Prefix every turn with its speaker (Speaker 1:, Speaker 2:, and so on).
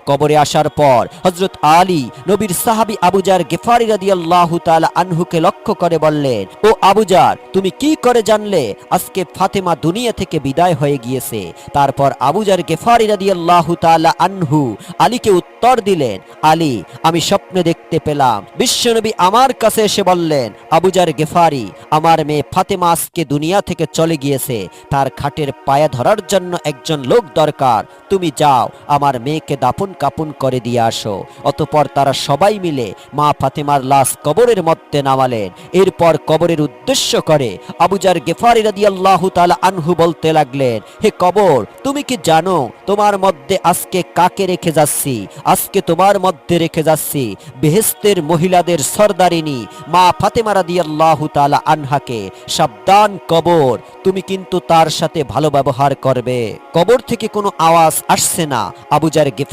Speaker 1: কবরে আসার পর হযরত আলী নবীর সাহাবী আবু জার গিফারি রাদিয়াল্লাহু তাআলা আনহুকে লক্ষ্য করে বললেন, ও আবু জার, তুমি কি করে জানলে আজকে ফাতেমা দুনিয়া থেকে বিদায় হয়ে গিয়েছে? তারপর আবু জার গিফারি রাদিয়াল্লাহু তাআলা আনহু আলীকে উত্তর দিলেন, আলী, আমি স্বপ্নে দেখতে পেলাম বিশ্বনবী আমার কাছে এসে বললেন, আবু জার গিফারি, আমার মেয়ে ফাতেমা আজকে দুনিয়া থেকে চলে গিয়েছে, তার খাটের পায়া ধরার জন্য একজন লোক দরকার, তুমি যাও আমার মেয়েকে দাফন কাফন করে দিয়ে আসো। অতঃপর তারা সবাই মিলে মা ফাতেমার লাশ কবরের মধ্যে নামালেন। এরপর কবরের উদ্দেশ্য করে আবু জার গিফারি রাদিয়াল্লাহু তাআলা আনহু বলতে লাগলেন, হে কবর, তুমি কি জানো তোমার মধ্যে আজকে কাকে রেখে যাচ্ছি? আজকে তোমার মধ্যে রেখে যাচ্ছি বেহেশতের মহিলাদের সরদারিনী মা ফাতেমা রাদিয়াল্লাহু তাআলা আনহাকে। সাবধান কবর, তুমি কিন্তু তার সাথে ভালো ব্যবহার করবে। কবর থেকে কোনো আওয়াজ আসছে না। আবু জার গিফারি